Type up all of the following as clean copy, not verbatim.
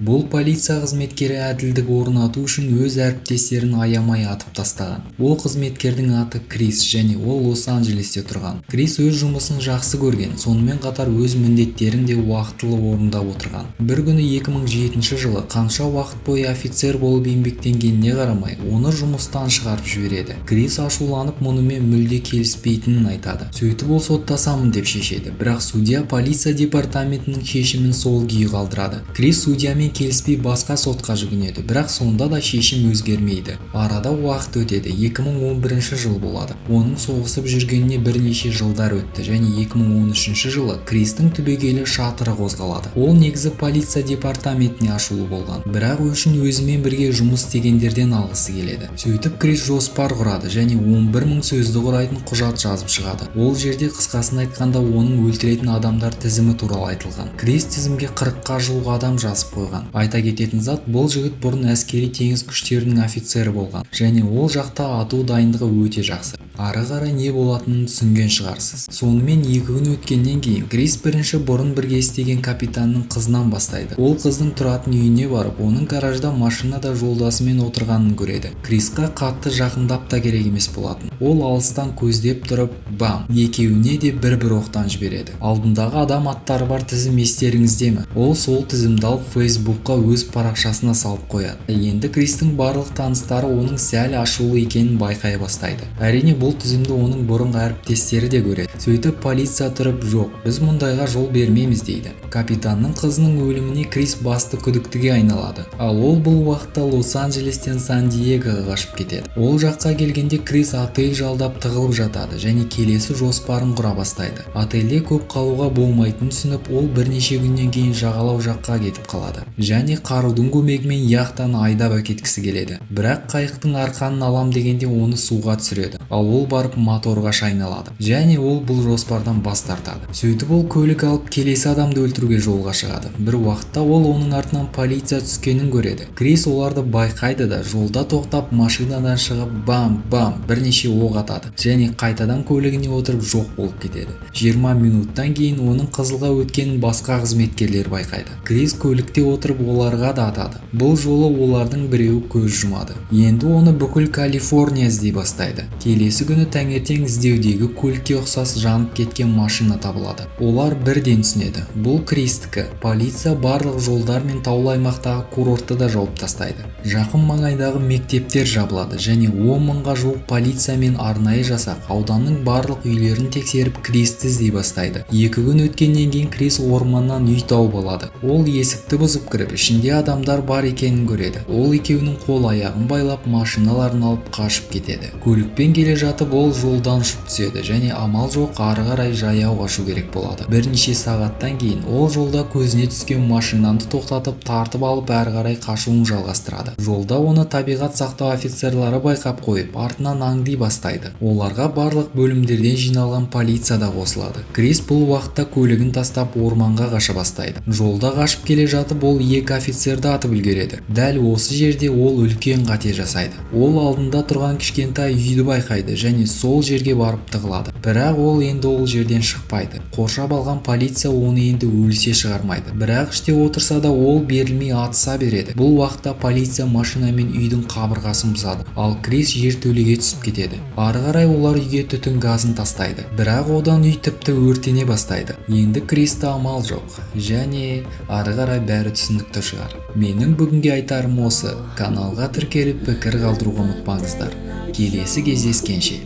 Бұл полиция қызметкері әділдік орнату үшін өз әріптестерін аямай атып тастаған. Ол қызметкердің аты Крис және ол Лос-Анджелесте тұрған. Крис өз жұмысын жақсы көрген, сонымен қатар өз міндеттерін де уақытылы орындап отырған. Бір күні 2007 жылы қанша уақыт бойы офицер болып еңбектенгеніне қарамай, оны жұмыстан шығарып жібереді. Крис ашуланып мұнымен мүлде келіспейтінін айтады. Сөйтіп ол соттасамын деп шешеді, бірақ судья полиция департаментінің шешімін сол күйі қалдырады. Крис судьямен келіспей басқа сотқа жүгінеді, бірақ сонда да шешім өзгермейді. Арада уақыт өтеді, 2011 жыл болады. Оның соғысып жүргеніне бірнеше жылдар өтті және 2013 жылы Кристің түбегейлі шатыры қозғалады. Ол негізі полиция департаментіне ашулы болған, бірақ үшін өзімен бірге жұмыс істегендерден алғысы келеді. Сөйтіп Крис жоспар құрады және 11.000 сөзді құрайтын құжат жазып шығады. Ол жерде қысқасын айтқанда оның өлтіретін адамдар тізімі туралы айтылған. Крис тізімге 40-қа жуық адам жазып қойған. Айта кететін зат, бұл жігіт бұрын әскери теңіз күштерінің офицері болған және ол жақта ату дайындығы өте жақсы. Ары қарай не болатынын түсінген шығарсыз. Сонымен 2 күн өткеннен кейін Крис бірінші бұрын бірге істеген капитанның қызынан бастайды. Ол қыздың тұратын үйіне барып, оның гаражда машинада жолдасымен отырғанын көреді. Крисқа қатты жақындап та керек емес болатын. Ол алыстан көздеп тұрып, бам, екеуіне де бір оқтан жібереді. Алдындағы адам аттары бар тізім естеріңізде ме? Ол сол тізімді алып Фейсбукқа өз парақшасына салып қояды. Енді Кристің барлық таныстары оның сәл ашулы екенін байқай бастайды. Әрине бұл тізімді оның бұрынғы әріптестері де көреді. Сөйтіп полиция тұрып, жоқ, біз мұндайға жол бермейміз дейді. Капитанның қызының өліміне Крис басты күдіктіге айналады. Ал ол бұл уақытта Лос-Анджелестен Сан-Диегоға қашып кетеді. Ол жаққа келгенде Крис отель жалдап тығылып жатады және келесі жоспарын құра бастайды. Отельде көп қалуға болмайтынын түсініп, ол бірнеше күннен кейін жағалау жаққа кетіп қалады. Және қарудың көмегімен яхтаны айдап әкеткісі келеді. Бірақ қайықтың арқанын алам дегенде оны суға түсіреді. Ал ол барып моторға шайналады. Және ол бұл жоспардан бас тартады. Сөйтіп ол көлік алып келесі адамды өлтіруге жолға шығады. Бір уақытта ол оның артынан полиция түскенін көреді. Крис оларды байқайды да жолда тоқтап машинадан шығып бам-бам бірнеше оқ атады. Және қайтадан көлігіне отырып жоқ болып кетеді. 20 минуттан кейін оның қызылға өткенін басқа қызметкерлер байқайды. Крис көлікте отырып оларға да атады. Бұл жолы олардың біреуі көз жұмады. Енді оны бүкіл Калифорния іздей бастайды. Келесі күні таңертең іздеудегі көлікке ұқсас жанып кеткен машина табылады. Олар бірден түсінеді. Бұл Кристікі. Полиция барлық жолдар мен таулы аймақтағы курортты да жауып тастайды. Жақын маңайдағы мектептер жабылады және 10.000-ға жуық полиция мен арнайы жасақ ауданның барлық үйлерін тексеріп Кристі іздей бастайды. 2 күн өткеннен кейін Крис орманнан үй тауып алады. Ол есікті бұзып кіріп, ішінде адамдар бар екенін көреді. Ол екеуінің қол аяғын байлап, машиналарын алып қашып кетеді. Көлікпен келе жатып ол жолдан ұшып түседі және амал жоқ ары қарай жаяу қашу керек болады. Бірнеше сағаттан кейін ол жолда көзіне түскен машинаны тоқтатып тартып алып әрі қарай қашуын жалғастырады. Жолда оны табиғат сақтау офицерлары байқап қойып, артынан аңди бастайды. Оларға барлық бөлімдерден жиналған полиция да қосылады. Крис бұл уақытта көлігін тастап орманға қаша бастайды. Жолда қашып келе жатып ол 2 офицерді атып үлгереді. Дәл осы жерде ол үлкен қате жасайды. Ол алдында тұрған кішкентай үйді байқайды және сол жерге барып тығылады. Бірақ ол енді ол жерден шықпайды. Қоршап алған полиция оны енді өлсе шығармайды. Бірақ іште отырса да ол берілмей атыса береді. Бұл уақытта полиция машинамен үйдің қабырғасын бұзады. Ал Крис жертөлеге түсіп кетеді. Ары қарай олар үйге түтін газын тастайды. Бірақ одан үй тіпті өртене бастайды. Енді Кристі амал жоқ. Және ары қарай бәрі түсінікті шығар. Менің бүгінге айтарым осы. Каналға тіркеліп пікір қалдыруға ұмытпаңыздар. Келесі кездескенше.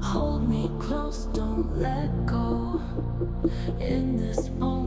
Hold me close, don't let go. In this moment